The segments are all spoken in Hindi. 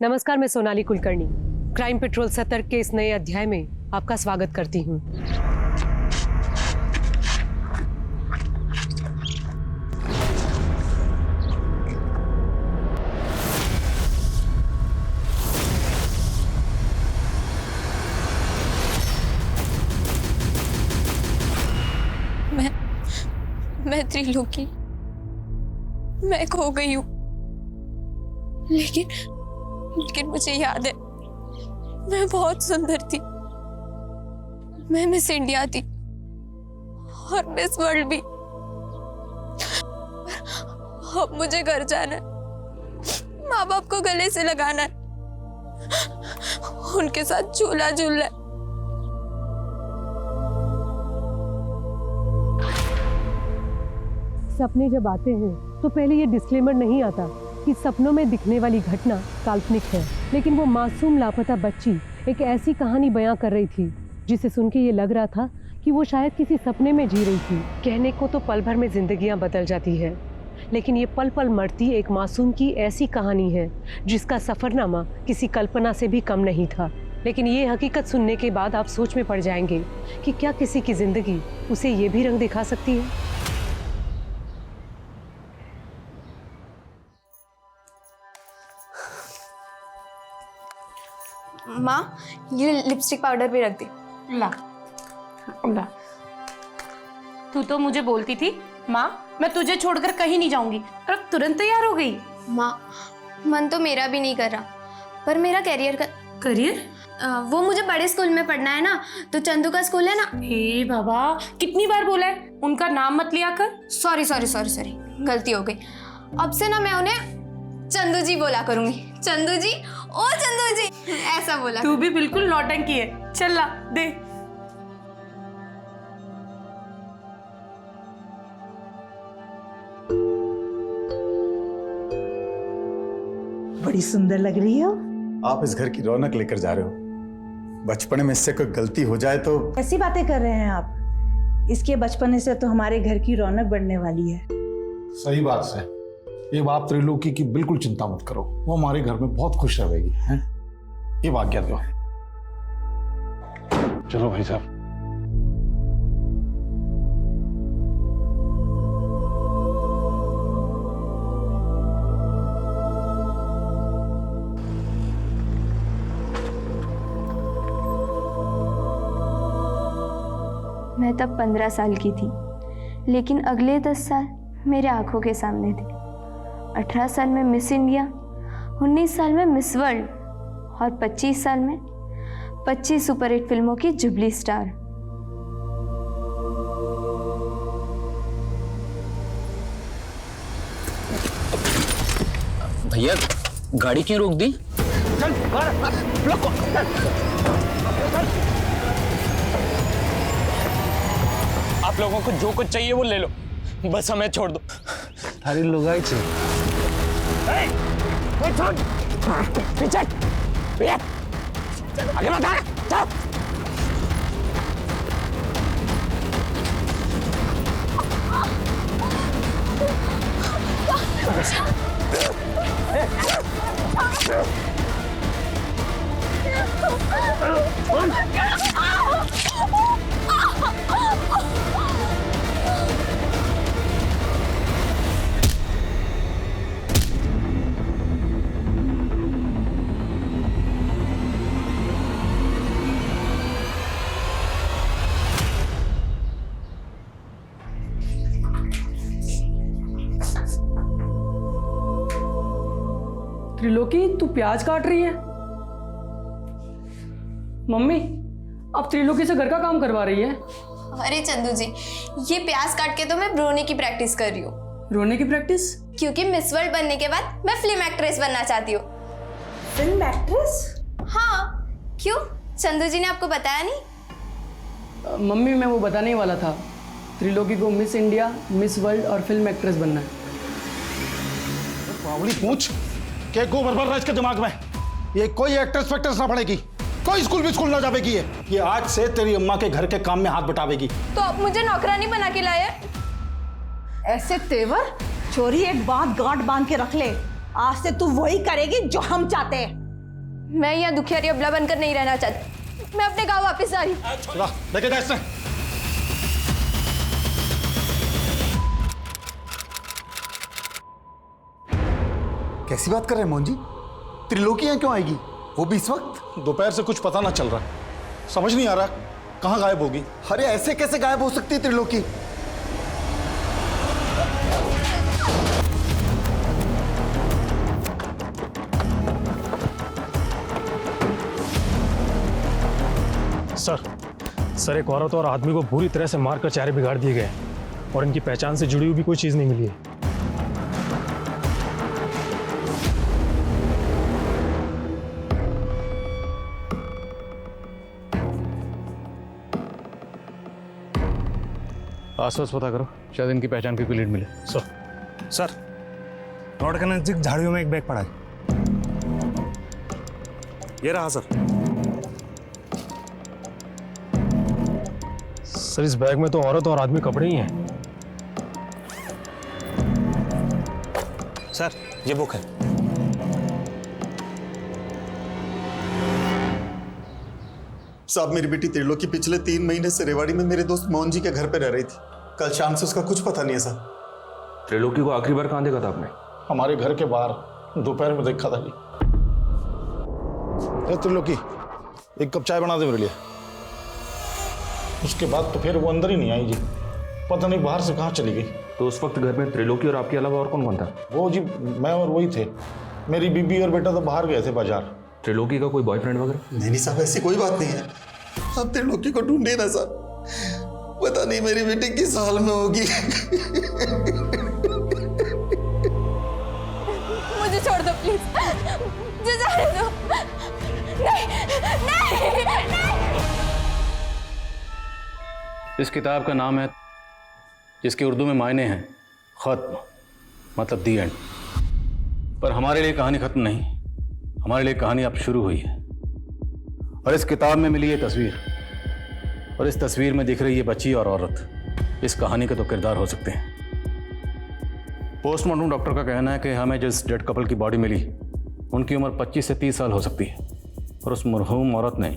नमस्कार, मैं सोनाली कुलकर्णी क्राइम पेट्रोल सतर्क के इस नए अध्याय में आपका स्वागत करती हूँ। मैं त्रिलोकी, मैं खो गई हूँ, लेकिन मुझे याद है मैं बहुत सुंदर थी। मैं मिस इंडिया थी और मिस वर्ल्ड भी। अब मुझे घर जाना है, माँ बाप को गले से लगाना है, उनके साथ झूला झूलना है। सपने जब आते हैं तो पहले ये डिस्क्लेमर नहीं आता कि सपनों में दिखने वाली घटना काल्पनिक है, लेकिन वो मासूम लापता बच्ची एक ऐसी कहानी बयां कर रही थी जिसे सुन के ये लग रहा था कि वो शायद किसी सपने में जी रही थी। कहने को तो पल भर में जिंदगियां बदल जाती है, लेकिन ये पल पल मरती एक मासूम की ऐसी कहानी है जिसका सफरनामा किसी कल्पना से भी कम नहीं था। लेकिन ये हकीकत सुनने के बाद आप सोच में पड़ जाएंगे कि क्या किसी की जिंदगी उसे ये भी रंग दिखा सकती है। माँ, ये लिपस्टिक पाउडर भी रख दे। ला ला। तू तो मुझे बोलती थी माँ मैं तुझे छोड़कर कहीं नहीं जाऊंगी, और अब तुरंत तैयार हो गई। माँ, मन तो मेरा भी नहीं कर रहा, पर मेरा करियर वो मुझे बड़े स्कूल में पढ़ना है ना, तो चंदू का स्कूल है ना। हे बाबा, कितनी बार बोला है उनका नाम मत लिया कर। सॉरी, गलती हो गई। अब से ना मैं उन्हें चंदू जी बोला करूंगी। चंदू जी, ओ चंदू जी, ऐसा बोला। तू भी बिल्कुल नौटंकी है। चल ला दे। बड़ी सुंदर लग रही हो। आप इस घर की रौनक लेकर जा रहे हो। बचपन में इससे कोई गलती हो जाए तो। ऐसी बातें कर रहे हैं आप। इसके बचपने से तो हमारे घर की रौनक बढ़ने वाली है। सही बात है। ये बात त्रिलोकी की बिल्कुल चिंता मत करो, वो हमारे घर में बहुत खुश रहेगी। हैं? ये आज्ञा दो। चलो भाई साहब। मैं तब 15 साल की थी, लेकिन अगले 10 साल मेरे आंखों के सामने थे। 18 साल में मिस इंडिया, 19 साल में मिस वर्ल्ड और 25 साल में 25 सुपरहिट फिल्मों की जुबली स्टार। भैया गाड़ी क्यों रोक दी? आप लोगों को जो कुछ चाहिए वो ले लो, बस हमें छोड़ दो। थारी लुगाई चाहिए। पीछे आगे मत आ, चल। त्रिलोकी, तू प्याज काट रही है? मम्मी, अब त्रिलोकी से घर का काम करवा रही है? अरे चंदू जी, ये प्याज काट के तो मैं रोने की प्रैक्टिस कर रही हूँ। रोने की प्रैक्टिस? क्योंकि मिस वर्ल्ड बनने के बाद मैं फिल्म एक्ट्रेस बनना चाहती हूँ। Film actress? हाँ, क्यों? चंदू जी ने आपको बताया नहीं? मम्मी, मैं वो बताने ही वाला था। त्रिलोकी को मिस इंडिया, मिस वर्ल्ड और फिल्म एक्ट्रेस बनना है। बावली पूछ के को भर रहा इसके दिमाग में। ये कोई एक्ट्रेस फैक्ट्रेस ना पड़ेगी, कोई स्कूल ना जावेगी। ये आज से तेरी अम्मा के घर के काम में हाथ बटावेगी। तो आप मुझे नौकरानी बना के लाए? ऐसे तेवर? चोरी एक बात गांठ बांध के रख ले, आज से तू वही करेगी जो हम चाहते हैं। मैं यहाँ दुखियारी अबला बनकर नहीं रहना चाहती। मैं अपने गाँव वापस आ रही हूँ। चला लेके जा इससे। कैसी बात कर रहे हैं मोहन जी? त्रिलोकी यहाँ क्यों आएगी, वो भी इस वक्त? दोपहर से कुछ पता ना चल रहा, समझ नहीं आ रहा कहाँ गायब होगी। अरे ऐसे कैसे गायब हो सकती है त्रिलोकी? सर एक औरत और आदमी को बुरी तरह से मारकर चेहरे बिगाड़ दिए गए और इनकी पहचान से जुड़ी हुई भी कोई चीज नहीं मिली है। आसपास पता करो, शायद इनकी पहचान की कोई लीड मिले। सर रोड के नजदीक झाड़ियों में एक बैग पड़ा है, ये रहा सर इस बैग में तो औरत और आदमी कपड़े ही हैं। सर ये बुक है। साहब मेरी बेटी त्रिलोकी पिछले 3 महीने से रेवाड़ी में मेरे दोस्त मोहन जी के घर पे रह रही थी। कल शाम से उसका कुछ पता नहीं है साहब। त्रिलोकी को आखिरी बार कहाँ देखा था आपने? हमारे घर के बाहर दोपहर में देखा था जी। ए त्रिलोकी, एक कप चाय बना दे मेरे लिए। उसके बाद तो फिर वो अंदर ही नहीं आई जी, पता नहीं बाहर से कहाँ चली गई। तो उस वक्त घर में त्रिलोकी और आपके अलावा और कौन कौन था? वो जी मैं और वही थे, मेरी बीबी और बेटा तो बाहर गए थे बाजार। त्रिलोकी का कोई बॉयफ्रेंड वगैरह? नहीं साहब ऐसी कोई बात नहीं है। आप त्रिलोकी को ढूंढिए ना साहब, पता नहीं मेरी बेटी किस हाल में होगी। मुझे छोड़ दो प्लीज, मुझे जाने दो। नहीं, नहीं, नहीं। इस किताब का नाम है, जिसके उर्दू में मायने हैं खत्म, मतलब दी एंड। पर हमारे लिए कहानी खत्म नहीं, हमारे लिए कहानी अब शुरू हुई है। और इस किताब में मिली ये तस्वीर, और इस तस्वीर में दिख रही ये बच्ची और औरत, इस कहानी के तो किरदार हो सकते हैं। पोस्टमार्टम डॉक्टर का कहना है कि हमें जिस डेड कपल की बॉडी मिली उनकी उम्र 25 से 30 साल हो सकती है, और उस मरहूम औरत ने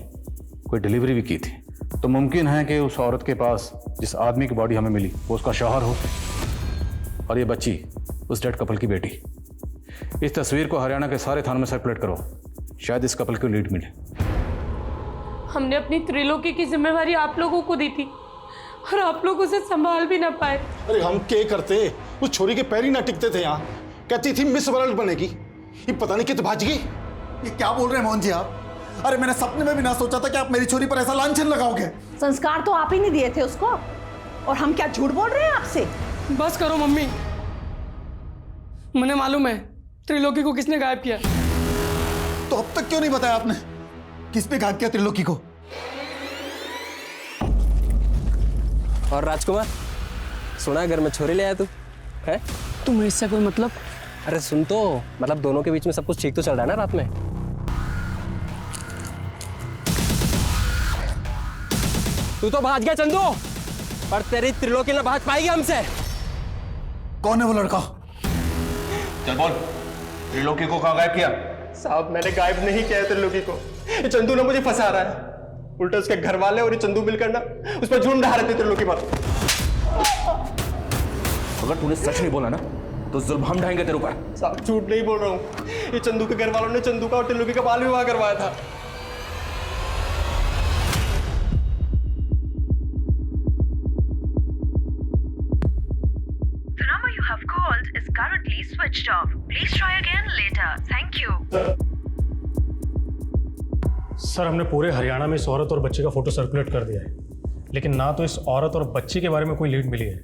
कोई डिलीवरी भी की थी। तो मुमकिन है कि उस औरत के पास जिस आदमी की बॉडी हमें मिली वो उसका शौहर हो, और ये बच्ची उस डेड कपल की बेटी। इस तस्वीर को हरियाणा के सारे थानों में सर्कुलेट करो, शायद इस कपल को लीड मिले। हमने अपनी त्रिलोकी की जिम्मेवारी आप लोगों को दी थी और आप लोग उसे संभाल भी ना पाए। अरे हम क्या करते, उस छोरी के पैर ही ना टिकते थे। यहाँ कहती थी मिस वर्ल्ड बनेगी, ये पता नहीं कित भाज गई। ये क्या बोल रहे हैं मोहन जी आप? अरे मैंने सपने में भी ना सोचा था कि आप मेरी छोरी पर ऐसा लांछन लगाओगे। संस्कार तो आप ही नहीं दिए थे उसको, और हम क्या झूठ बोल रहे हैं आपसे? बस करो मम्मी, मुझे मालूम है त्रिलोकी को किसने गायब किया। तो अब तक क्यों नहीं बताया आपने किस पे गायब किया त्रिलोकी को? और राजकुमार, सुना घर में छोरी ले आया तू है? तुम्हें इससे कोई मतलब? अरे सुन तो, मतलब दोनों के बीच में सब कुछ ठीक तो चल रहा है ना रात में? तू तो भाग गया चंदू, पर तेरी त्रिलोकी ना भाग पाएगी हमसे। कौन है वो लड़का? चल बोल, त्रिलोकी को कहाँ गायब किया? साहब मैंने गायब नहीं किया है त्रिलोकी को, ये चंदू ने मुझे फंसा रहा है। उल्टा उसके घर वाले और ये चंदू मिलकर ना उस पर झूठ ढा रहे थे त्रिलोकी पर। अगर तूने सच नहीं बोला ना तो जुल्म हम ढाएंगे तेरे ऊपर। साहब झूठ नहीं बोल रहा हूँ, ये चंदू के घर वालों ने चंदू का और त्रिलोकी का बाल विवाह करवाया था। The number you have called is currently switched off. Please try again later. Thank you. Sir हमने पूरे हरियाणा में इस औरत और बच्चे का फोटो सर्कुलेट कर दिया है, लेकिन ना तो इस औरत और बच्ची के बारे में कोई लीड मिली है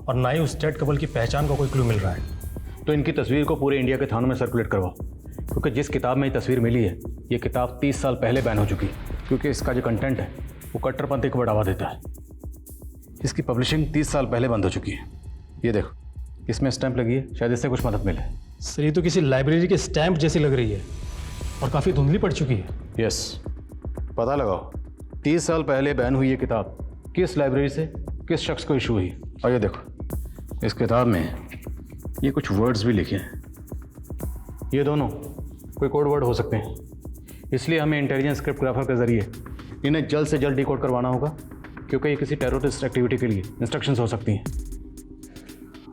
और ना ही उस डेड कपल की पहचान का कोई क्लू मिल रहा है। तो इनकी तस्वीर को पूरे इंडिया के थानों में सर्कुलेट करवाओ, क्योंकि जिस किताब में ये तस्वीर मिली है ये किताब 30 साल पहले बैन हो चुकी है, क्योंकि इसका जो कंटेंट है वो कट्टरपंथी को बढ़ावा देता है। इसकी पब्लिशिंग 30 साल पहले बंद हो चुकी है। ये देखो, इसमें स्टैंप लगी है, शायद इससे कुछ मदद मिले। सर ये तो किसी लाइब्रेरी के स्टैंप जैसी लग रही है और काफ़ी धुंधली पड़ चुकी है। यस, पता लगाओ 30 साल पहले बैन हुई ये किताब किस लाइब्रेरी से किस शख्स को इशू हुई। और ये देखो, इस किताब में ये कुछ वर्ड्स भी लिखे हैं, ये दोनों कोई कोड वर्ड हो सकते हैं। इसलिए हमें इंटेलिजेंस क्रिप्टोग्राफर के जरिए इन्हें जल्द से जल्द डिकोड करवाना होगा, क्योंकि ये किसी टेररिस्ट एक्टिविटी के लिए इंस्ट्रक्शंस हो सकती हैं।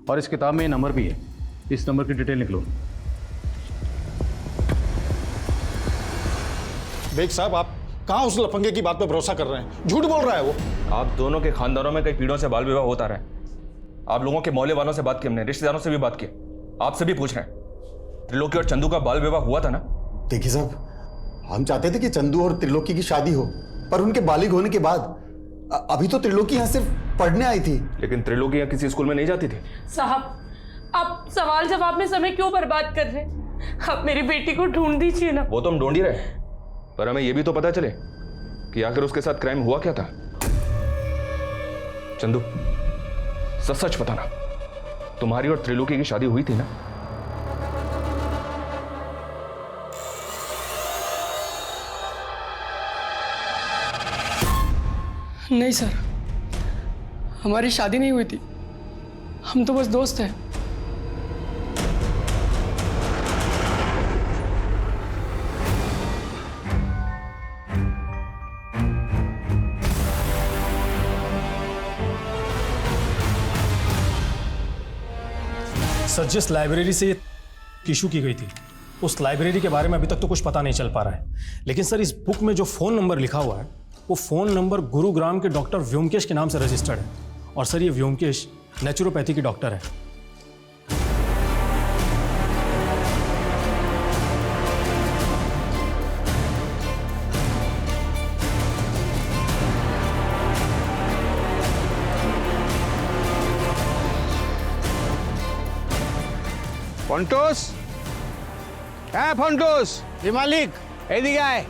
और इस किताब में ये नंबर भी है, इस नंबर की डिटेल निकलो। बेग साहब, आप कहाँ उस लफंगे की बात पे भरोसा कर रहे हैं? झूठ बोल रहा है वो। आप दोनों के खानदानों में कई पीढ़ियों से बाल विवाह होता रहा है। आप लोगों के मोहल्ले वालों से बात की हमने, रिश्तेदारों से भी बात की, आपसे भी पूछ रहे हैं। त्रिलोकी और चंदू का बाल विवाह हुआ था ना? देखिए साहब, हम चाहते थे कि चंदू और त्रिलोकी की शादी हो, पर उनके बालिग होने के बाद अभी तो त्रिलोकी यहाँ सिर्फ पढ़ने आई थी। लेकिन त्रिलोकी यहाँ किसी स्कूल में नहीं जाती थी। साहब, आप सवाल जवाब में समय क्यों बर्बाद कर रहे हैं? आप मेरी बेटी को ढूंढ दीजिए ना। वो तो हम ढूंढ ही रहे हैं, पर हमें यह भी तो पता चले कि आखिर उसके साथ क्राइम हुआ क्या था। चंदू, सच सच बताना, तुम्हारी और त्रिलोकी की शादी हुई थी ना? नहीं सर, हमारी शादी नहीं हुई थी, हम तो बस दोस्त हैं। सर, जिस लाइब्रेरी से ये इशू की गई थी, उस लाइब्रेरी के बारे में अभी तक तो कुछ पता नहीं चल पा रहा है। लेकिन सर, इस बुक में जो फ़ोन नंबर लिखा हुआ है, वो फ़ोन नंबर गुरुग्राम के डॉक्टर व्योमकेश के नाम से रजिस्टर्ड है। और सर, ये व्योमकेश नेचुरोपैथी की डॉक्टर है। ফন্টোস, হ্যাঁ ফন্টোস, জি মালিক, এইদিকে আয়।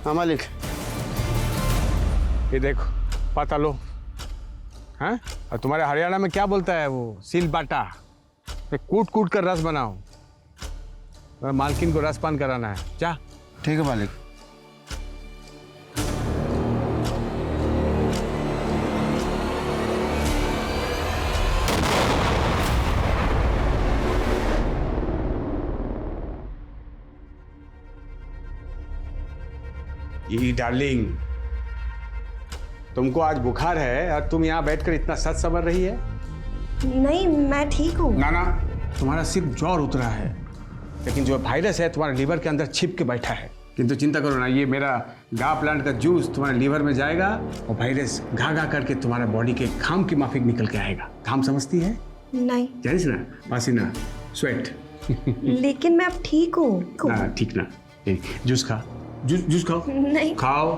हाँ मालिक, ये देखो, पता लो। हाँ, और तुम्हारे हरियाणा में क्या बोलता है वो? सील बाटा। कूट कूट कर रस बनाओ, मालकिन को रस पान कराना है। जा। ठीक है मालिक। ये डार्लिंग, तुमको आज बुखार है और तुम यहाँ बैठकर इतना सच समझ रही है? नहीं, मैं ठीक हूँ। ना ना, तुम्हारा सिर्फ ज्वर उतरा है, लेकिन जो वायरस है तुम्हारे लीवर के अंदर छिप के बैठा है। किंतु चिंता करो ना, ये मेरा गा प्लांट का जूस तुम्हारे लीवर में जाएगा और वायरस घा घा करके तुम्हारा बॉडी के घाम की माफिक निकल के आएगा। घाम समझती है? नहीं। जानिस ना, पसीना, स्वेट। लेकिन मैं अब ठीक हूँ। ना ठीक ना, जूस खा, जूस खाओ। नहीं। खाओ।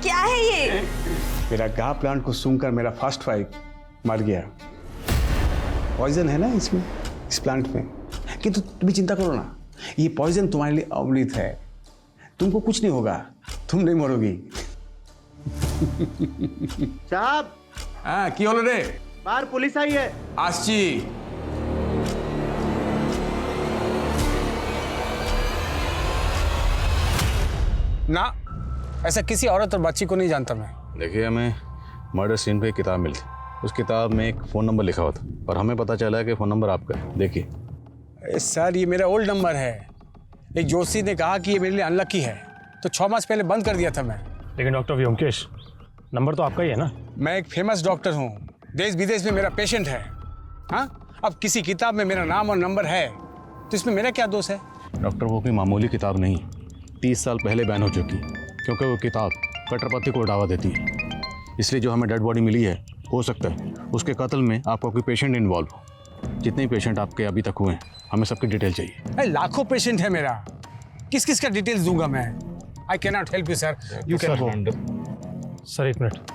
क्या है ये? मेरा गा प्लांट को सूंघकर मेरा फर्स्ट वाइफ मर गया। पॉइजन है ना इसमें, इस प्लांट में। किंतु तुम भी चिंता करो ना, ये पॉइजन तुम्हारे लिए अमृत है। तुमको कुछ नहीं होगा, तुम नहीं मरोगी। साहब। हाँ, की होलो रे? बाहर पुलिस आई है। आसची। ना, ऐसा किसी औरत और बच्ची को नहीं जानता मैं। देखिए, हमें मर्डर सीन पे एक किताब मिली थी, उस किताब में एक फ़ोन नंबर लिखा हुआ था और हमें पता चला है कि फ़ोन नंबर आपका है। देखिए सर, ये मेरा ओल्ड नंबर है। एक जोशी ने कहा कि ये मेरे लिए अनलकी है, तो 6 मास पहले बंद कर दिया था मैं। लेकिन डॉक्टर व्योमकेश, नंबर तो आपका ही है ना? मैं एक फेमस डॉक्टर हूँ, देश विदेश में मेरा पेशेंट है। हाँ, अब किसी किताब में मेरा नाम और नंबर है तो इसमें मेरा क्या दोष है? डॉक्टर, वो कोई मामूली किताब नहीं, 30 साल पहले बैन हो चुकी, क्योंकि वो किताब कट्टरपंथी को बढ़ावा देती है। इसलिए जो हमें डेड बॉडी मिली है, हो सकता है उसके कत्ल में आपका कोई पेशेंट इन्वॉल्व हो। जितने पेशेंट आपके अभी तक हुए हैं, हमें सबकी डिटेल चाहिए। लाखों पेशेंट है मेरा, किस किस का डिटेल्स दूंगा मैं? I can not help you sir, you can go. Sir, एक minute.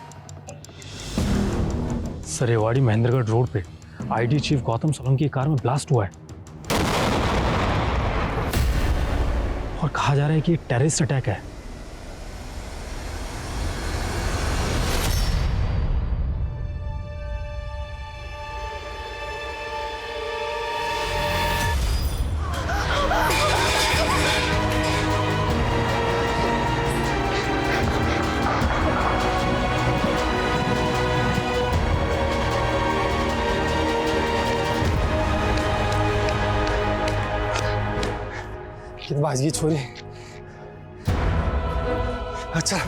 Sir, Rewari Mahendragarh road पे आईडी चीफ गौतम सोलंकी की कार में ब्लास्ट हुआ है और कहा जा रहा है कि एक टेररिस्ट अटैक है। बाजी छोरी। अच्छा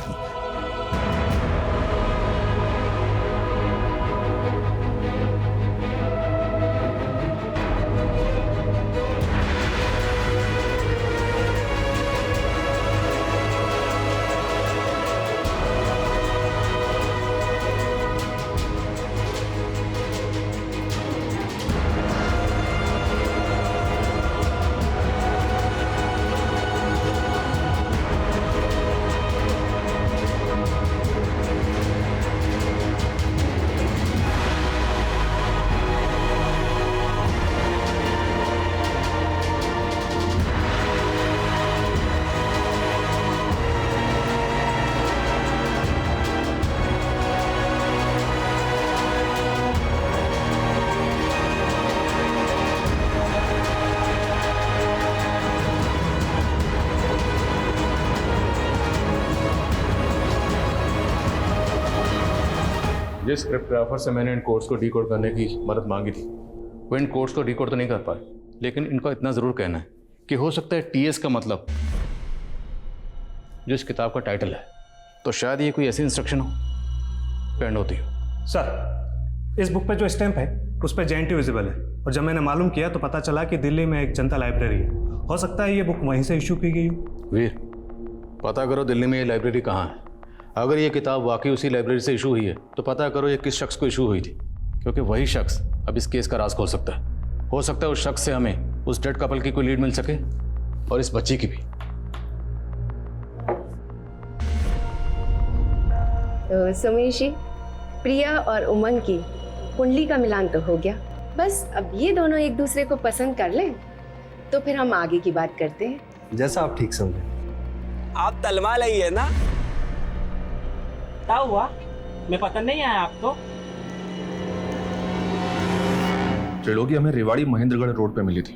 जिस क्रिप्टोग्राफर से मैंने इन कोड्स को डीकोड करने की मदद मांगी थी वो इन कोड्स को डीकोड तो नहीं कर पाए, लेकिन इनका इतना ज़रूर कहना है कि हो सकता है टीएस का मतलब जो इस किताब का टाइटल है, तो शायद ये कोई ऐसी इंस्ट्रक्शन हो पेंड होती हो। सर, इस बुक पे जो स्टैंप है उस पर JNT विजिबल है, और जब मैंने मालूम किया तो पता चला कि दिल्ली में एक जनता लाइब्रेरी है। हो सकता है ये बुक वहीं से इशू की गई हो। वीर, पता करो दिल्ली में ये लाइब्रेरी कहाँ है। अगर ये किताब वाकई उसी लाइब्रेरी से इशू हुई है तो पता करो ये किस शख्स को इशू हुई थी, क्योंकि वही शख्स अब इस केस का राज खोल सकता है। हो सकता है उस शख्स से हमें उस डेड कपल की कोई लीड मिल सके और इस बच्ची की भी। तो सुमेश जी, प्रिया और उमंग की कुंडली का मिलान तो हो गया, बस अब ये दोनों एक दूसरे को पसंद कर लें तो फिर हम आगे की बात करते हैं। जैसा आप ठीक समझे। आप तलवा लाई है ना? क्या हुआ? मैं पसंद नहीं आया आपको? त्रिलोकी हमें रेवाड़ी महेंद्रगढ़ रोड पे मिली थी।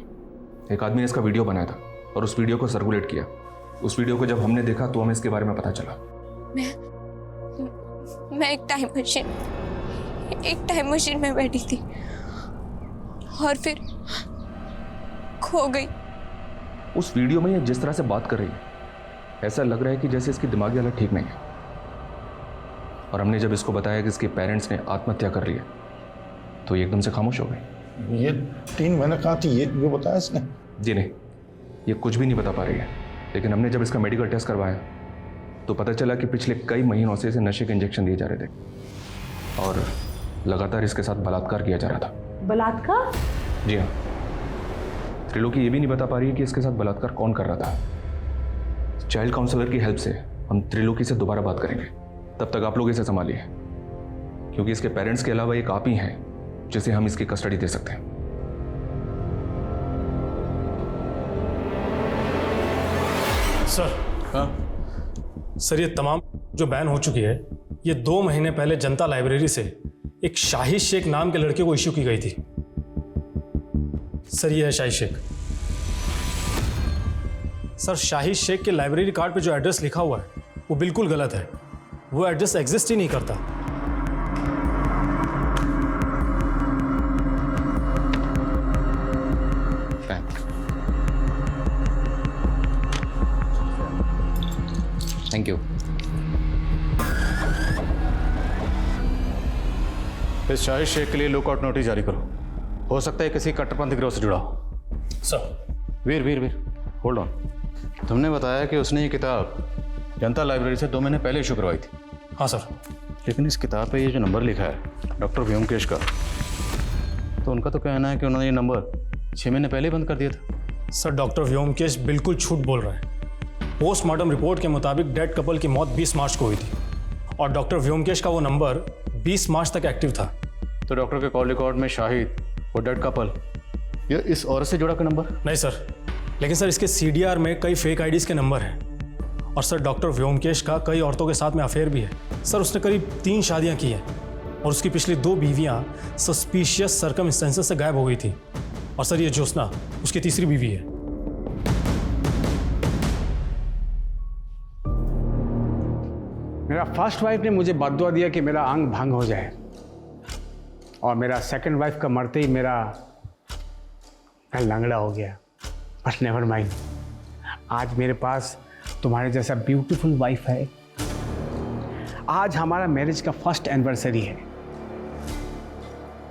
एक आदमी ने इसका वीडियो बनाया था और उस वीडियो को सर्कुलेट किया। उस वीडियो को जब हमने देखा तो हमें इसके बारे में पता चला। मैं एक टाइम मशीन में बैठी थी और फिर खो गई। उस वीडियो में ये जिस तरह से बात कर रही है, ऐसा लग रहा है कि जैसे इसकी दिमागी हालत ठीक नहीं है। और हमने जब इसको बताया कि इसके पेरेंट्स ने आत्महत्या कर ली है तो ये एकदम से खामोश हो गई। ये 3 महीने कहाँ थी ये बताया इसने? जी नहीं, ये कुछ भी नहीं बता पा रही है। लेकिन हमने जब इसका मेडिकल टेस्ट करवाया तो पता चला कि पिछले कई महीनों से इसे नशे के इंजेक्शन दिए जा रहे थे और लगातार इसके साथ बलात्कार किया जा रहा था। बलात्कार? जी हाँ। त्रिलोकी ये भी नहीं बता पा रही है कि इसके साथ बलात्कार कौन कर रहा था। चाइल्ड काउंसलर की हेल्प से हम त्रिलोकी से दोबारा बात करेंगे। तब तक आप लोग इसे संभालिए, क्योंकि इसके पेरेंट्स के अलावा एक आप ही हैं जिसे हम इसकी कस्टडी दे सकते हैं। सर। हाँ सर, ये तमाम जो बैन हो चुकी है ये 2 महीने पहले जनता लाइब्रेरी से एक शाहिद शेख नाम के लड़के को इश्यू की गई थी। सर ये है शाहिद शेख। सर शाहिद शेख के लाइब्रेरी कार्ड पे जो एड्रेस लिखा हुआ है वो बिल्कुल गलत है। वो एड्रेस एग्जिस्ट ही नहीं करता। Thank you. इस शाहिद शेख के लिए लुकआउट नोटिस जारी करो। हो सकता है किसी कट्टरपंथी गिरोह से जुड़ा हो। सर। Veer hold on. तुमने बताया कि उसने ये किताब जनता लाइब्रेरी से 2 महीने पहले इशू करवाई थी। हाँ सर। लेकिन इस किताब पे ये जो नंबर लिखा है डॉक्टर व्योमकेश का, तो उनका तो कहना है कि उन्होंने ये नंबर 6 महीने पहले बंद कर दिया था। सर डॉक्टर व्योमकेश बिल्कुल झूठ बोल रहा है। पोस्टमार्टम रिपोर्ट के मुताबिक डेड कपल की मौत 20 मार्च को हुई थी और डॉक्टर व्योमकेश का वो नंबर 20 मार्च तक एक्टिव था। तो डॉक्टर के कॉल रिकॉर्ड में शाहिद और डेड कपल ये इस औरत से जुड़ा का नंबर? नहीं सर, लेकिन सर इसके CDR में कई फेक आईडीज के नंबर हैं। और सर डॉक्टर व्योमकेश का कई औरतों के साथ में अफेयर भी है। सर उसने करीब 3 शादियां की हैं और उसकी पिछली 2 बीवियां सस्पिशियस सर्कमस्टेंसेस से गायब हो गई थी। और सर ये ज्योत्सना उसकी तीसरी बीवी है। मेरा फर्स्ट वाइफ ने मुझे बददुआ दिया कि मेरा अंग भंग हो जाए, और मेरा सेकंड वाइफ का मरते ही मेरा लंगड़ा हो गया। बट नेवर माइंड, आज मेरे पास तुम्हारे जैसा ब्यूटीफुल वाइफ है। आज हमारा मैरिज का फर्स्ट एनिवर्सरी है।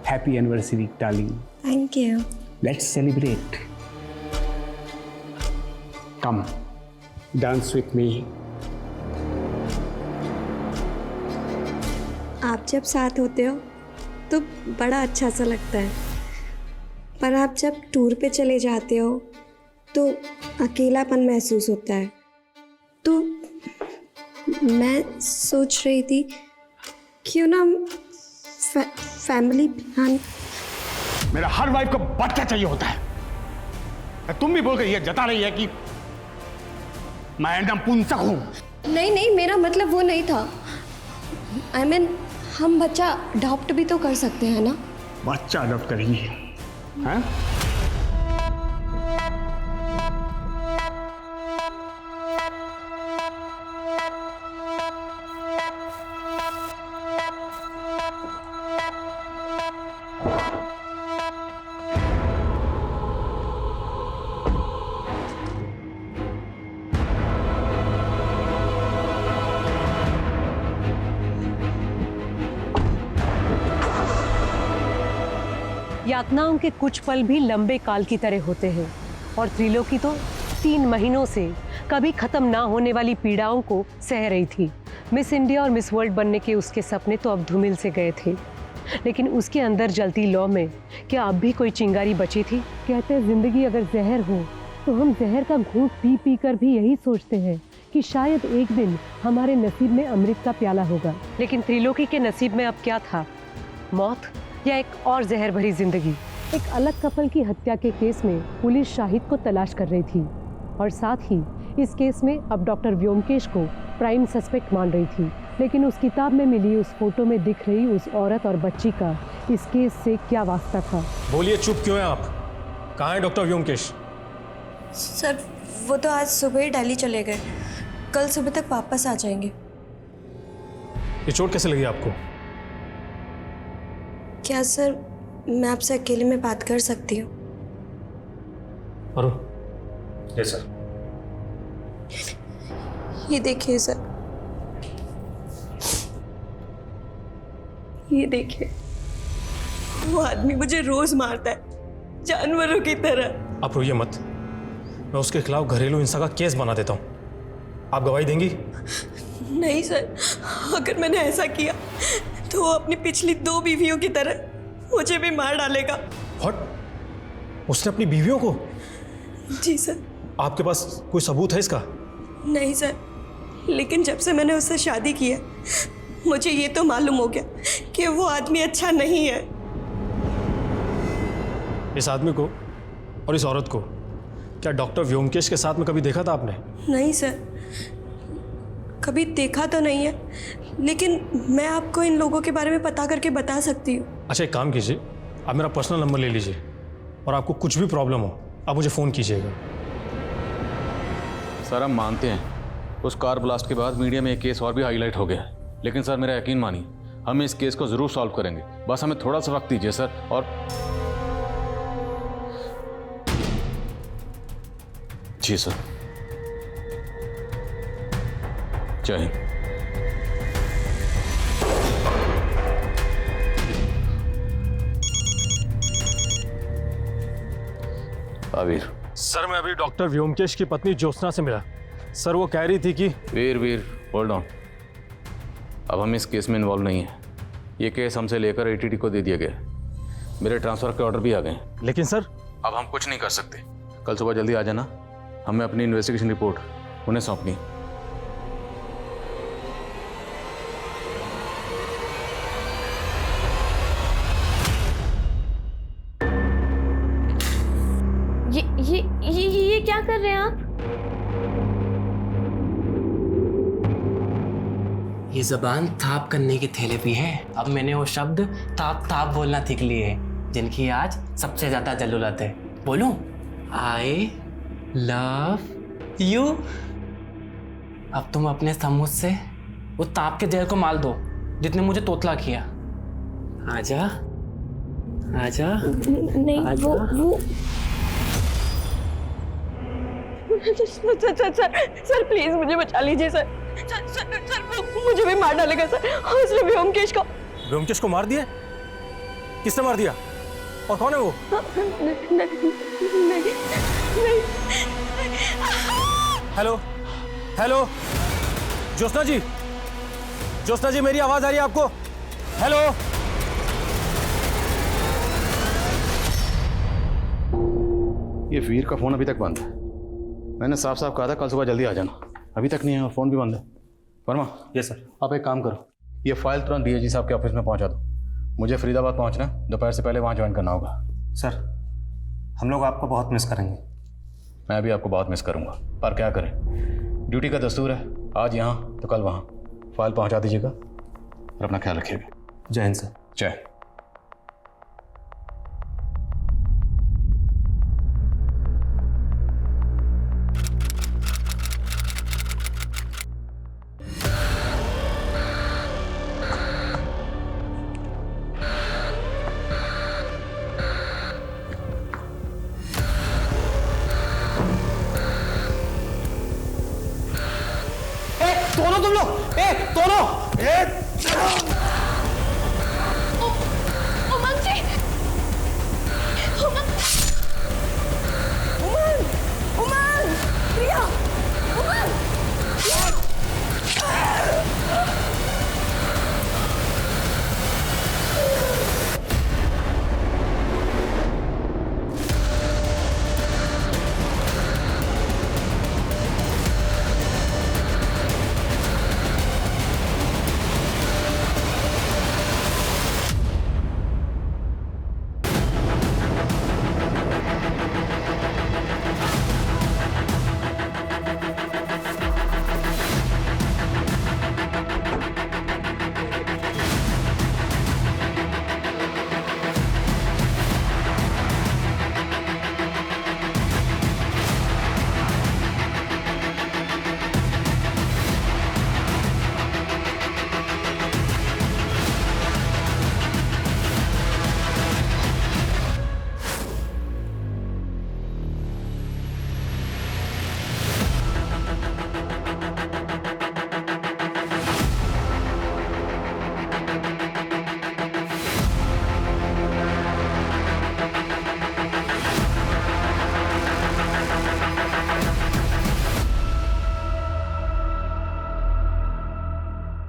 Happy anniversary darling. Thank you. Let's celebrate. Come dance with me. आप जब साथ होते हो तो बड़ा अच्छा सा लगता है, पर आप जब टूर पे चले जाते हो तो अकेलापन महसूस होता है। तो मैं सोच रही थी क्यों ना फैमिली प्लान। मेरा हर वाइफ को बच्चा चाहिए होता है। तुम भी बोल कर ये जता रही है कि मैं एकदम पुंसक हूं। नहीं, मेरा मतलब वो नहीं था। I mean, हम बच्चा अडॉप्ट भी तो कर सकते हैं ना। बच्चा अडॉप्ट करेंगी हैं? यातनाओं के कुछ पल भी लंबे काल की तरह होते हैं और त्रिलोकी तो 3 महीनों से कभी खत्म ना होने वाली पीड़ाओं को सह रही थी। मिस इंडिया और मिस वर्ल्ड बनने के उसके सपने तो अब धूमिल से गए थे, लेकिन उसके अंदर जलती लौ में क्या अब भी कोई चिंगारी बची थी? कहते हैं जिंदगी अगर जहर हो तो हम जहर का घूंट पी पी कर भी यही सोचते हैं कि शायद एक दिन हमारे नसीब में अमृत का प्याला होगा। लेकिन त्रिलोकी के नसीब में अब क्या था? मौत या एक और जहर भरी जिंदगी? एक अलग कपल की हत्या के केस में पुलिस शाहिद को तलाश कर रही थी और साथ ही इस केस में अब डॉक्टर व्योमकेश को प्राइम सस्पेक्ट मान रही थी। लेकिन उस किताब में मिली उस फोटो में दिख रही उस औरत और बच्ची का इस केस से क्या वास्ता था? बोलिए, चुप क्यों हैं आप? कहाँ है डॉक्टर व्योमकेश? सर वो तो आज सुबह ही दिल्ली चले गए, कल सुबह तक वापस आ जाएंगे। ये चोट कैसे लगी आपको? क्या सर मैं आपसे अकेले में बात कर सकती हूँ? अरुण। Yes sir. ये देखिए सर, ये देखिए, वो आदमी मुझे रोज मारता है जानवरों की तरह। आप रोइए मत, मैं उसके खिलाफ घरेलू हिंसा का केस बना देता हूँ। आप गवाही देंगी? नहीं सर, अगर मैंने ऐसा किया तो वो अपनी पिछली 2 बीवियों की तरह मुझे भी मार डालेगा। व्हाट? उसने अपनी बीवियों को? जी सर। आपके पास कोई सबूत है इसका? नहीं सर, लेकिन जब से मैंने उससे शादी की है मुझे ये तो मालूम हो गया कि वो आदमी अच्छा नहीं है। इस आदमी को और इस औरत को क्या डॉक्टर व्योमकेश के साथ में कभी देखा था आपने? नहीं सर, कभी देखा तो नहीं है, लेकिन मैं आपको इन लोगों के बारे में पता करके बता सकती हूँ। अच्छा, एक काम कीजिए, आप मेरा पर्सनल नंबर ले लीजिए और आपको कुछ भी प्रॉब्लम हो आप मुझे फ़ोन कीजिएगा। सर हम मानते हैं उस कार ब्लास्ट के बाद मीडिया में एक केस और भी हाईलाइट हो गया, लेकिन सर मेरा यकीन मानिए हम इस केस को ज़रूर सॉल्व करेंगे। बस हमें थोड़ा सा वक्त दीजिए सर। और जी सर, जय हिंद। वीर। सर मैं अभी डॉक्टर व्योमकेश की पत्नी ज्योत्सना से मिला। सर वो कह रही थी कि वीर होल्ड ऑन, अब हम इस केस में इन्वॉल्व नहीं है। ये केस हमसे लेकर एटीटी को दे दिया गया, मेरे ट्रांसफर के ऑर्डर भी आ गए। लेकिन सर अब हम कुछ नहीं कर सकते। कल सुबह जल्दी आ जाना, हमें अपनी इन्वेस्टिगेशन रिपोर्ट उन्हें सौंपनी। ये क्या कर रहे हैं आप? ये जबान ताप करने की थेरेपी है। अब मैंने वो शब्द ताप ताप बोलना सीख लिए हैं जिनकी आज सबसे ज्यादा जरूरत है। बोलूं? I love you. अब तुम अपने समूह से वो ताप के जहर को माल दो जितने मुझे तोतला किया। आजा आजा। नहीं आजा। वो सर प्लीज मुझे बचा लीजिए सर। सर वो मुझे भी मार डालेगा सर, और इसने व्योमकेश को। व्योमकेश को मार दिया? किसने मार दिया और कौन है वो? नहीं। हेलो हेलो, ज्योत्सना जी, ज्योत्सना जी मेरी आवाज आ रही है आपको? हेलो। ये वीर का फोन अभी तक बंद है। मैंने साफ साफ कहा था कल सुबह जल्दी आ जाना, अभी तक नहीं है और फोन भी बंद है। वर्मा। Yes sir. आप एक काम करो, ये फाइल तुरंत डीएजी साहब के ऑफिस में पहुंचा दो। मुझे फरीदाबाद पहुंचना है, दोपहर से पहले वहां ज्वाइन करना होगा। सर हम लोग आपको बहुत मिस करेंगे। मैं भी आपको बहुत मिस करूंगा, पर क्या करें, ड्यूटी का दस्तूर है, आज यहाँ तो कल वहाँ। फाइल पहुंचा दीजिएगा और अपना ख्याल रखिएगा। जय हिंद सर। जय। दोनों तुम लोग, दोनों उमंग जी, उमंग, प्रिया, उमंग।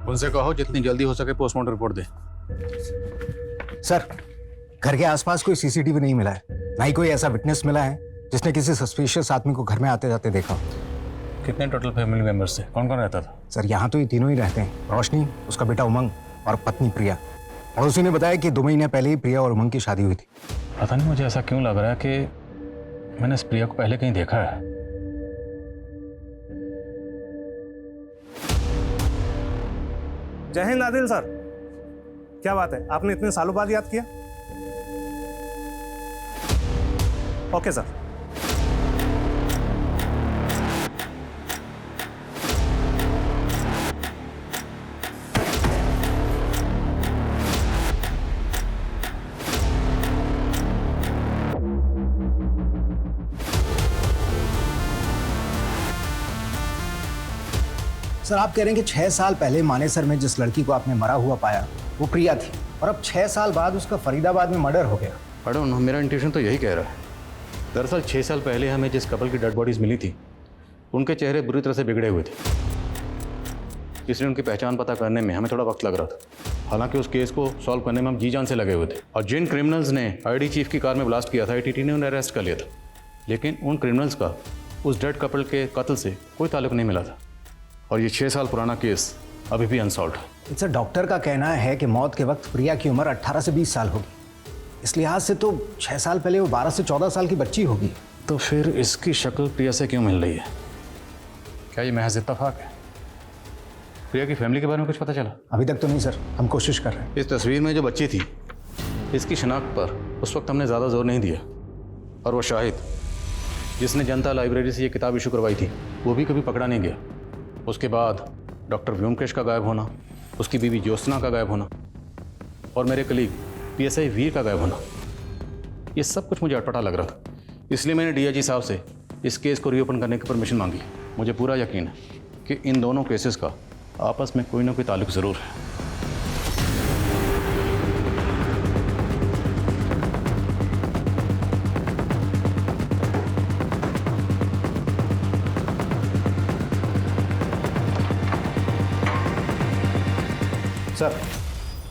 उनसे कहो जितनी जल्दी हो सके पोस्टमार्टम रिपोर्ट दे। सर, घर के आसपास कोई सीसीटीवी नहीं मिला है, ना ही कोई ऐसा विटनेस मिला है जिसने किसी सस्पिशियस आदमी को घर में आते जाते देखा। कितने टोटल फैमिली मेंबर्स थे, कौन कौन रहता था? सर यहाँ तो ये तीनों ही रहते हैं, रोशनी, उसका बेटा उमंग और पत्नी प्रिया। पड़ोसी ने बताया कि 2 महीने पहले ही प्रिया और उमंग की शादी हुई थी। पता नहीं मुझे ऐसा क्यों लग रहा है कि मैंने इस प्रिया को पहले कहीं देखा है। जय हिंद आदिल सर, क्या बात है, आपने इतने सालों बाद याद किया? Okay sir. सर आप कह रहे हैं कि 6 साल पहले मानेसर में जिस लड़की को आपने मरा हुआ पाया वो प्रिया थी, और अब 6 साल बाद उसका फरीदाबाद में मर्डर हो गया। पढ़ो ना, मेरा इंट्यूशन तो यही कह रहा है। दरअसल 6 साल पहले हमें जिस कपल की डेड बॉडीज मिली थी उनके चेहरे बुरी तरह से बिगड़े हुए थे, इसलिए उनकी पहचान पता करने में हमें थोड़ा वक्त लग रहा था। हालांकि उस केस को सॉल्व करने में हम जी जान से लगे हुए थे, और जिन क्रिमिनल्स ने आईडी चीफ की कार में ब्लास्ट किया था आईटीटी ने उन्हें अरेस्ट कर लिया था, लेकिन उन क्रिमिनल्स का उस डेड कपल के कत्ल से कोई ताल्लुक नहीं मिला था, और ये 6 साल पुराना केस अभी भी अनसॉल्व्ड है। सर डॉक्टर का कहना है कि मौत के वक्त प्रिया की उम्र 18 से 20 साल होगी, इस लिहाज से तो 6 साल पहले वो 12 से 14 साल की बच्ची होगी। तो फिर इसकी शक्ल प्रिया से क्यों मिल रही है? क्या ये महज इत्तेफाक है? प्रिया की फैमिली के बारे में कुछ पता चला? अभी तक तो नहीं सर, हम कोशिश कर रहे हैं। इस तस्वीर में जो बच्ची थी इसकी शनाख्त पर उस वक्त हमने ज़्यादा जोर नहीं दिया, और वो शाहिद जिसने जनता लाइब्रेरी से ये किताब इशू करवाई थी वो भी कभी पकड़ा नहीं गया। उसके बाद डॉक्टर व्योमकेश का गायब होना, उसकी बीवी ज्योत्सना का गायब होना, और मेरे कलीग पीएसआई वीर का गायब होना, ये सब कुछ मुझे अटपटा लग रहा था। इसलिए मैंने डीआईजी साहब से इस केस को रीओपन करने की परमिशन मांगी। मुझे पूरा यकीन है कि इन दोनों केसेस का आपस में कोई ना कोई ताल्लुक ज़रूर है। सर,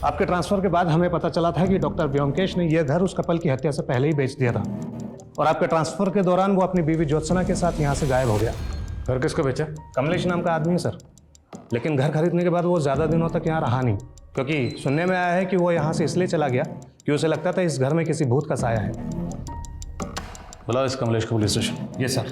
आपके ट्रांसफर के बाद हमें पता चला था कि डॉक्टर व्योमकेश ने यह घर उस कपल की हत्या से पहले ही बेच दिया था और आपके ट्रांसफर के दौरान वो अपनी बीवी ज्योत्सना के साथ यहाँ से गायब हो गया। घर किसको बेचा? कमलेश नाम का आदमी है सर, लेकिन घर खरीदने के बाद वो ज़्यादा दिनों तक यहाँ रहा नहीं, क्योंकि सुनने में आया है कि वो यहाँ से इसलिए चला गया कि उसे लगता था इस घर में किसी भूत का साया है। बुला इस कमलेश को पुलिस स्टेशन। Yes sir.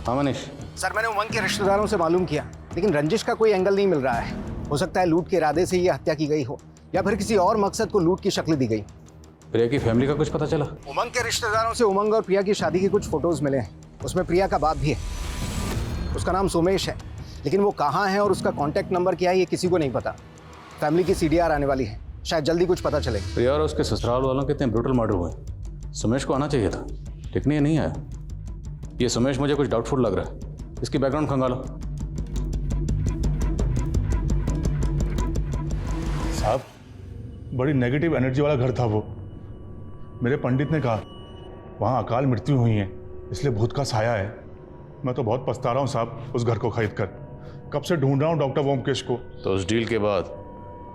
हाँ मनीष। सर, मैंने उमंग के रिश्तेदारों से मालूम किया, लेकिन रंजिश का कोई एंगल नहीं मिल रहा है। हो सकता है लूट के इरादे से ये हत्या की गई हो या फिर किसी और मकसद को लूट की शक्ल दी गई। प्रिया की फैमिली का कुछ पता चला? उमंग के रिश्तेदारों से उमंग और प्रिया की शादी के कुछ फोटोज मिले हैं। उसमें प्रिया का बाप भी है। उसका नाम सोमेश है, लेकिन वो कहाँ है और उसका कॉन्टैक्ट नंबर क्या है ये किसी को नहीं पता। फैमिली की CDR आने वाली है, शायद जल्दी कुछ पता चले। प्रिया और उसके ससुराल वालों के इतने ब्रूटल मर्डर हुए, सुमेश को आना चाहिए था, लेकिन ये नहीं आया। ये सुमेश मुझे कुछ डाउटफुल लग रहा है। इसकी बैकग्राउंड खंगालो। साहब, बड़ी नेगेटिव एनर्जी वाला घर था वो। मेरे पंडित ने कहा वहाँ अकाल मृत्यु हुई है, इसलिए भूत का साया है। मैं तो बहुत पछता रहा हूँ साहब उस घर को खरीद कर। कब से ढूंढ रहा हूँ डॉक्टर व्योमकेश को। तो उस डील के बाद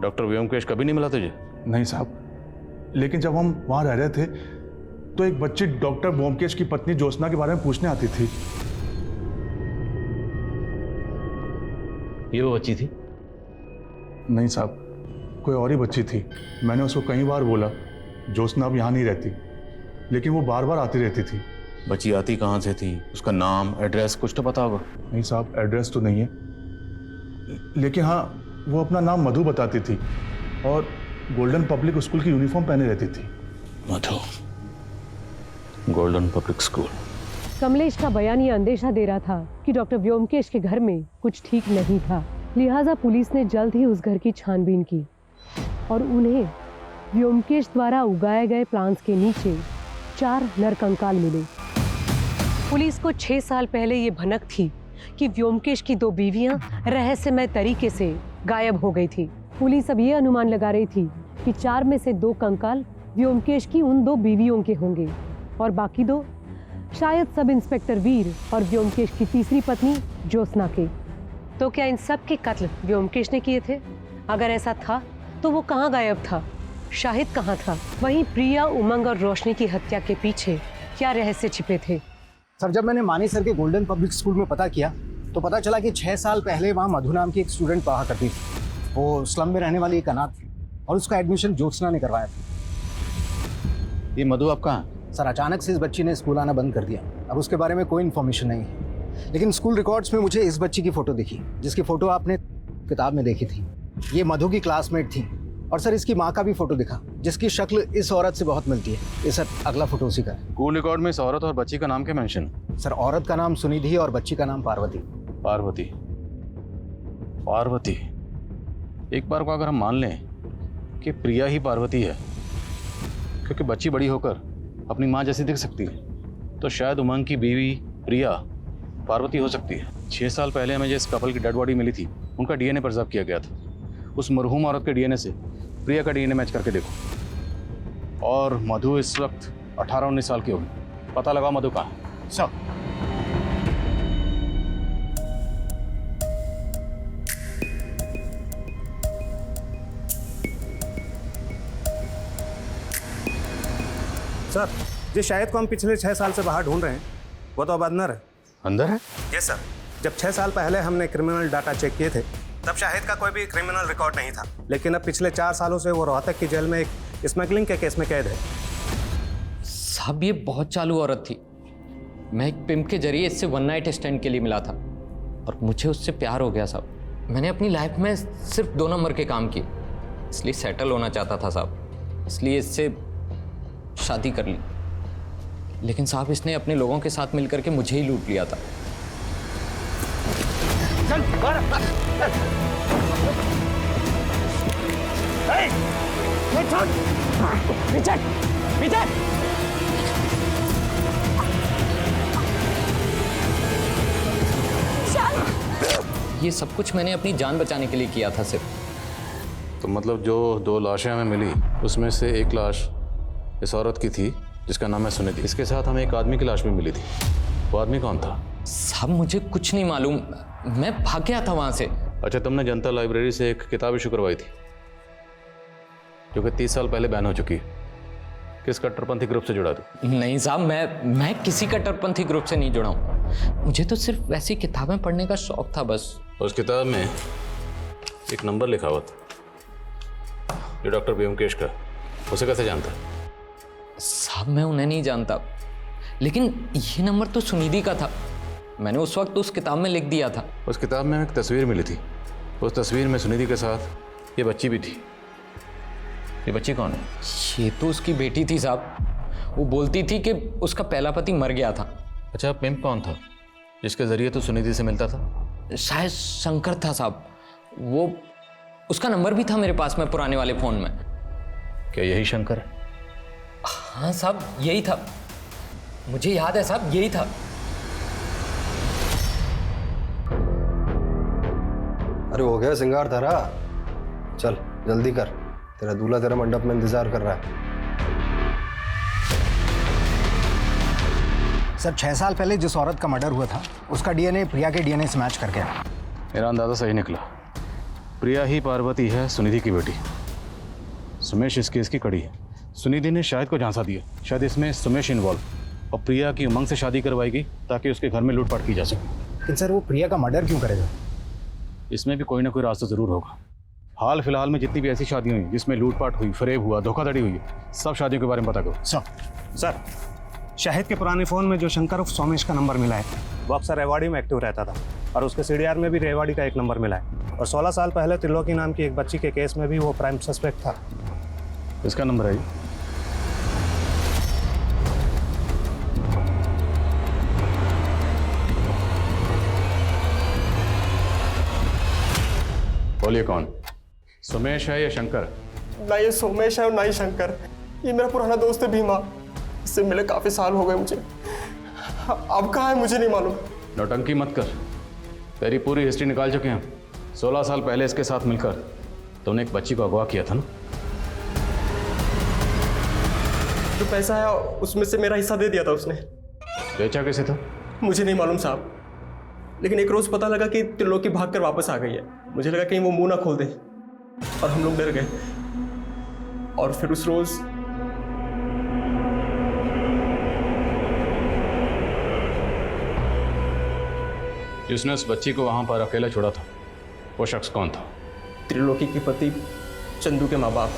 डॉक्टर व्योमकेश कभी नहीं मिला तुझे? नहीं साहब, लेकिन जब हम वहाँ रह रहे थे तो एक बच्ची डॉक्टर व्योमकेश की पत्नी ज्योत्सना के बारे में पूछने आती थी। ये वो बच्ची थी? नहीं साहब, कोई और ही बच्ची थी। मैंने उसको कई बार बोला ज्योत्सना अब यहाँ नहीं रहती, लेकिन वो बार बार आती रहती थी। बच्ची आती कहाँ से थी? उसका नाम, एड्रेस कुछ तो पता होगा? नहीं साहब, एड्रेस तो नहीं है, लेकिन हाँ वो अपना नाम मधु बताती थी और गोल्डन पब्लिक स्कूल की यूनिफॉर्म पहने रहती थी। मधु, गोल्डन पब्लिक स्कूल। कमलेश का बयान ये अंदेशा दे रहा था कि डॉक्टर व्योमकेश के घर में कुछ ठीक नहीं था। लिहाजा पुलिस ने जल्द ही उस घर की छानबीन की और उन्हें व्योमकेश द्वारा उगाए गए प्लांट्स के नीचे 4 नरकंकाल मिले। पुलिस को 6 साल पहले ये भनक थी कि व्योमकेश की 2 बीवियां रहस्यमय तरीके से गायब हो गई थी। पुलिस अब ये अनुमान लगा रही थी कि 4 में से 2 कंकाल व्योमकेश की उन 2 बीवियों के होंगे और बाकी 2 शायद सब इंस्पेक्टर वीर और व्योमकेश की तीसरी पत्नी ज्योत्सना के। तो क्या इन सब के कत्ल व्योमकेश ने किए थे? अगर ऐसा था तो वो कहाँ गायब था? शाहिद कहाँ था? वहीं प्रिया, उमंग और रोशनी की हत्या के पीछे क्या रहस्य छिपे थे? सर, जब मैंने मानी सर के गोल्डन पब्लिक स्कूल में पता किया तो पता चला कि 6 साल पहले वहाँ मधु नाम की एक स्टूडेंट पढ़ा करती थी। वो स्लम में रहने वाली एक अनाथ थी और उसका एडमिशन ज्योत्सना ने करवाया था। ये मधु आप कहाँ? सर, अचानक से इस बच्ची ने स्कूल आना बंद कर दिया। अब उसके बारे में कोई इन्फॉर्मेशन नहीं है, लेकिन स्कूल रिकॉर्ड्स में मुझे इस बच्ची की फ़ोटो दिखी जिसकी फ़ोटो आपने किताब में देखी थी। ये मधु की क्लासमेट थी और सर इसकी माँ का भी फ़ोटो दिखा जिसकी शक्ल इस औरत से बहुत मिलती है। ये सर अगला फ़ोटो उसी का है। स्कूल रिकॉर्ड में इस औरत और बच्ची का नाम क्या मेंशन? सर, औरत का नाम सुनिधि और बच्ची का नाम पार्वती। पार्वती। पार्वती। एक बार को अगर हम मान लें कि प्रिया ही पार्वती है, क्योंकि बच्ची बड़ी होकर अपनी माँ जैसी दिख सकती है, तो शायद उमंग की बीवी प्रिया पार्वती हो सकती है। 6 साल पहले हमें जिस कपल की डेड बॉडी मिली थी उनका DNA प्रिजर्व किया गया था। उस मरहूम औरत के DNA से प्रिया का DNA मैच करके देखो। और मधु इस वक्त 18-19 साल की होगी। पता लगाओ मधु कहाँ है। सर, सर, जिस शाहिद को हम पिछले 6 साल से बाहर ढूंढ रहे हैं वो तो अब अंदर है। अंदर है? Yes sir. जब 6 साल पहले हमने क्रिमिनल डाटा चेक किए थे तब शाहिद का कोई भी क्रिमिनल रिकॉर्ड नहीं था, लेकिन अब पिछले 4 सालों से वो रोहतक की जेल में एक स्मगलिंग के केस में कैद है। साहब, ये बहुत चालू औरत थी। मैं एक पिम्प के जरिए इससे 1 नाइट स्टैंड के लिए मिला था और मुझे उससे प्यार हो गया साहब। मैंने अपनी लाइफ में सिर्फ 2 नंबर के काम किए, इसलिए सेटल होना चाहता था साहब, इसलिए इससे शादी कर ली। लेकिन साहब, इसने अपने लोगों के साथ मिलकर के मुझे ही लूट लिया था। ये सब कुछ मैंने अपनी जान बचाने के लिए किया था सिर्फ। तो मतलब जो 2 लाशें हमें मिली उसमें से एक लाश इस औरत की थी जिसका नाम है सुनिधि। इसके साथ हमें एक आदमी की लाश भी मिली थी। वो आदमी कौन था? साहब मुझे कुछ नहीं मालूम, मैं भाग गया था वहां से। अच्छा, तुमने जनता लाइब्रेरी से एक किताब इशू करवाई थी जो कि 30 साल पहले बैन हो चुकी है। किस कट्टरपंथी ग्रुप से जुड़ा था? नहीं साहब, मैं किसी कट्टरपंथी ग्रुप से नहीं जुड़ा हूँ। मुझे तो सिर्फ वैसी किताबें पढ़ने का शौक था बस। उस किताब में एक नंबर लिखा हुआ था जो डॉक्टर व्योमकेश का। उसे कैसे जानता? साहब मैं उन्हें नहीं जानता, लेकिन ये नंबर तो सुनिधि का था। मैंने उस वक्त उस किताब में लिख दिया था। उस किताब में एक तस्वीर मिली थी। उस तस्वीर में सुनिधि के साथ ये बच्ची भी थी। ये बच्ची कौन है? ये तो उसकी बेटी थी साहब। वो बोलती थी कि उसका पहला पति मर गया था। अच्छा, पिंप कौन था जिसके जरिए तो सुनिधि से मिलता था? शायद शंकर था साहब। वो उसका नंबर भी था मेरे पास में पुराने वाले फोन में। क्या यही शंकर है? हाँ साहब, यही था। मुझे याद है साहब, यही था। अरे हो गया सिंगार धारा, चल जल्दी कर, तेरा दूल्हा तेरा मंडप में इंतजार कर रहा है। सर 6 साल पहले जिस औरत का मर्डर हुआ था उसका डीएनए प्रिया के डीएनए से मैच कर गया। मेरा अंदाजा सही निकला। प्रिया ही पार्वती है, सुनिधि की बेटी। सुमेश इस केस की कड़ी है। सुनिधि ने शायद को झांसा दिया, शायद इसमें सुमेश इन्वॉल्व, और प्रिया की उमंग से शादी करवाएगी ताकि उसके घर में लूटपाट की जा सके। लेकिन सर वो प्रिया का मर्डर क्यों करेगा? इसमें भी कोई ना कोई रास्ता जरूर होगा। हाल फिलहाल में जितनी भी ऐसी शादियां हुई जिसमें लूटपाट हुई, फरेब हुआ, धोखाधड़ी हुई, सब शादियों के बारे में पता करो। सर शाहिद के पुराने फ़ोन में जो शंकर उर्फ सोमेश का नंबर मिला है वो अक्सर रेवाड़ी में एक्टिव रहता था, और उसके सीडीआर में भी रेवाड़ी का एक नंबर मिला है। और 16 साल पहले त्रिलोकी नाम की एक बच्ची के केस में भी वो प्राइम सस्पेक्ट था। इसका नंबर है? बोलिए कौन? सुमेश है या शंकर? ना ये सोमेश है और ना ही शंकर। ये मेरा पुराना दोस्त है भीमा। इससे मिले काफी साल हो गए मुझे। अब कहाँ है मुझे नहीं मालूम। नौटंकी मत कर, तेरी पूरी हिस्ट्री निकाल चुके हैं। 16 साल पहले इसके साथ मिलकर तुमने एक बच्ची को अगवा किया था ना? जो पैसा है उसमें से मेरा हिस्सा दे दिया था उसने। बेचा कैसे था? मुझे नहीं मालूम साहब, लेकिन एक रोज पता लगा कि त्रिलोकी भागकर वापस आ गई है। मुझे लगा कहीं वो मुंह ना खोल दे, और हम लोग डर गए। और फिर उस रोज जिसने उस बच्ची को वहां पर अकेला छोड़ा था, वो शख्स कौन था? त्रिलोकी के पति चंदू के माँ बाप।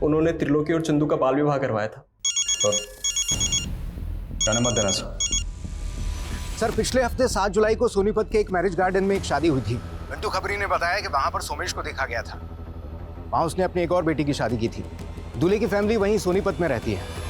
उन्होंने त्रिलोकी और चंदू का बाल विवाह करवाया था। जाने मत देना सर। सर पिछले हफ्ते 7 जुलाई को सोनीपत के एक मैरिज गार्डन में एक शादी हुई थी। घंटू खबरी ने बताया कि वहां पर सोमेश को देखा गया था। वहां उसने अपनी एक और बेटी की शादी की थी। दूल्हे की फैमिली वहीं सोनीपत में रहती है।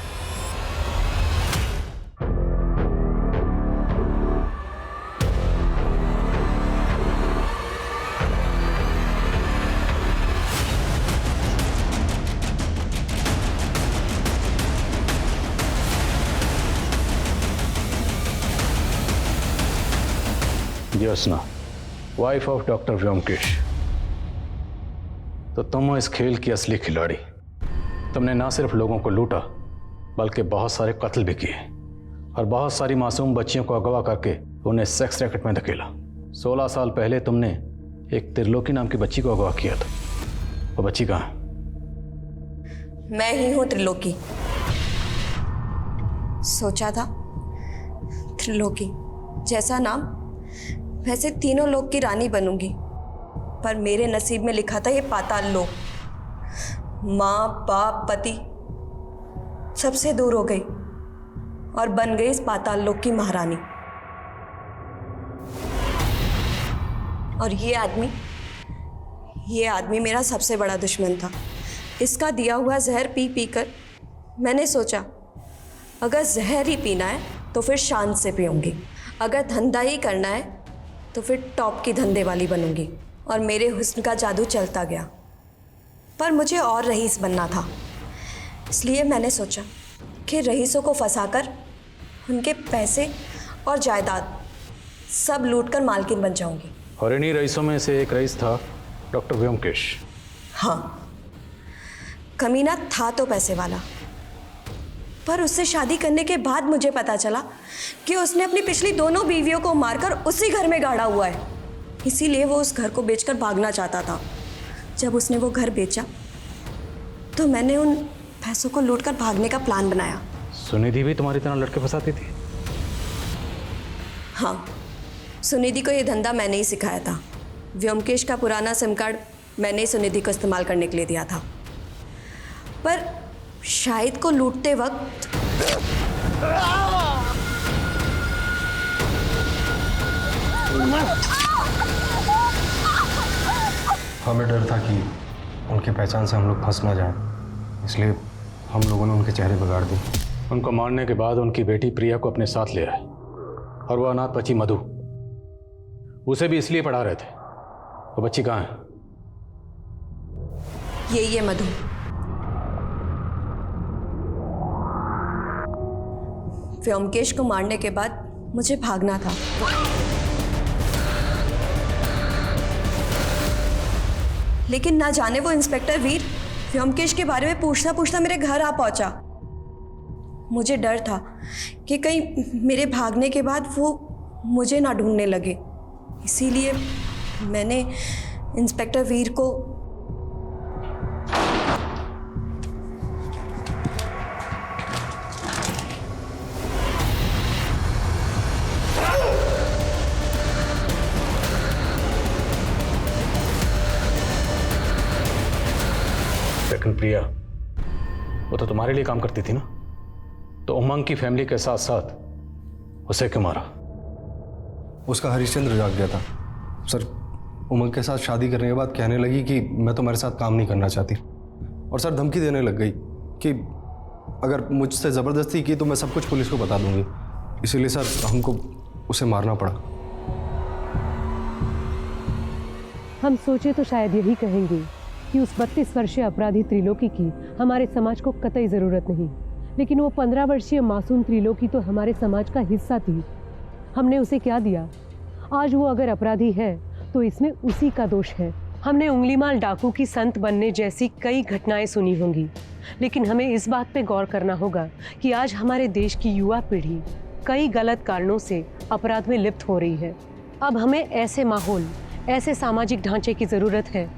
Jyotsna, wife of doctor Byomkesh. तो तुम हो इस खेल की असली खिलाड़ी। तुमने ना सिर्फ लोगों को लूटा बल्कि बहुत सारे कत्ल भी किए, और बहुत सारी मासूम बच्चियों को अगवा करके उन्हें सेक्स रैकेट में धकेला। 16 साल पहले तुमने एक त्रिलोकी नाम की बच्ची को अगवा किया था। वो बच्ची कहाँ है? मैं ही हूं त्रिलोकी। सोचा था त्रिलोकी जैसा नाम, वैसे तीनों लोक की रानी बनूंगी, पर मेरे नसीब में लिखा था ये पाताल लोक। माँ बाप पति सबसे दूर हो गई और बन गई इस पाताल लोक की महारानी। और ये आदमी मेरा सबसे बड़ा दुश्मन था। इसका दिया हुआ जहर पी पी कर मैंने सोचा अगर जहर ही पीना है तो फिर शान से पीऊँगी, अगर धंधा ही करना है तो फिर टॉप की धंधे वाली बनूंगी। और मेरे हुस्न का जादू चलता गया, पर मुझे और रईस बनना था। इसलिए मैंने सोचा कि रईसों को फंसाकर उनके पैसे और जायदाद सब लूटकर मालकिन बन जाऊंगी। और इन्हीं रईसों में से एक रईस था डॉक्टर व्योमकेश। हाँ, कमीना था तो पैसे वाला, पर उससे शादी करने के बाद मुझे पता चला कि उसने अपनी पिछली दोनों बीवियों को मारकर उसी घर में गाड़ा हुआ है। इसीलिए वो उस घर को बेचकर भागना चाहता था। जब उसने वो घर बेचा तो मैंने उन पैसों को लूटकर भागने का प्लान बनाया। सुनिधि भी तुम्हारी तरह लड़के फंसाती थी? हाँ, सुनिधि को ये धंधा मैंने ही सिखाया था। व्योमकेश का पुराना सिम कार्ड मैंने ही सुनिधि को इस्तेमाल करने के लिए दिया था। पर शाहिद को लूटते वक्त हमें डर था कि उनकी पहचान से हम लोग फंस ना जाएं, इसलिए हम लोगों ने उनके चेहरे बिगाड़ दिए। उनको मारने के बाद उनकी बेटी प्रिया को अपने साथ ले आए और वो अनाथ बच्ची मधु, उसे भी इसलिए पढ़ा रहे थे। वो बच्ची कहाँ है? ये मधु। व्योमकेश को मारने के बाद मुझे भागना था, लेकिन ना जाने वो इंस्पेक्टर वीर व्योमकेश के बारे में पूछता पूछता मेरे घर आ पहुंचा। मुझे डर था कि कहीं मेरे भागने के बाद वो मुझे ना ढूंढने लगे, इसीलिए मैंने इंस्पेक्टर वीर को लेकिन प्रिया वो तो तुम्हारे लिए काम करती थी ना, तो उमंग की फैमिली के साथ साथ उसे क्यों मारा? उसका हरिश्चंद्र जाग गया था सर। उमंग के साथ शादी करने के बाद कहने लगी कि मैं तुम्हारे साथ काम नहीं करना चाहती, और सर धमकी देने लग गई कि अगर मुझसे ज़बरदस्ती की तो मैं सब कुछ पुलिस को बता दूंगी। इसीलिए सर हमको उसे मारना पड़ा। हम सोचे तो शायद यही कहेंगे कि उस 32 वर्षीय अपराधी त्रिलोकी की हमारे समाज को कतई ज़रूरत नहीं, लेकिन वो 15 वर्षीय मासूम त्रिलोकी तो हमारे समाज का हिस्सा थी। हमने उसे क्या दिया? आज वो अगर अपराधी है तो इसमें उसी का दोष है। हमने उंगलीमाल डाकू की संत बनने जैसी कई घटनाएं सुनी होंगी, लेकिन हमें इस बात पे गौर करना होगा कि आज हमारे देश की युवा पीढ़ी कई गलत कारणों से अपराध में लिप्त हो रही है। अब हमें ऐसे माहौल, ऐसे सामाजिक ढांचे की ज़रूरत है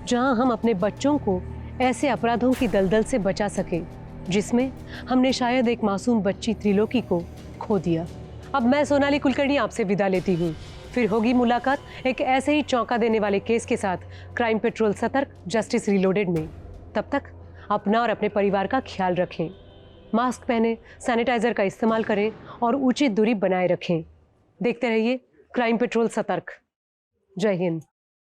जहां हम अपने बच्चों को ऐसे अपराधों की दलदल से बचा सकें जिसमें हमने शायद एक मासूम बच्ची त्रिलोकी को खो दिया। अब मैं सोनाली कुलकर्णी आपसे विदा लेती हूँ। फिर होगी मुलाकात एक ऐसे ही चौंका देने वाले केस के साथ क्राइम पेट्रोल सतर्क जस्टिस रीलोडेड में। तब तक अपना और अपने परिवार का ख्याल रखें, मास्क पहने, सैनिटाइजर का इस्तेमाल करें और उचित दूरी बनाए रखें। देखते रहिए क्राइम पेट्रोल सतर्क। जय हिंद।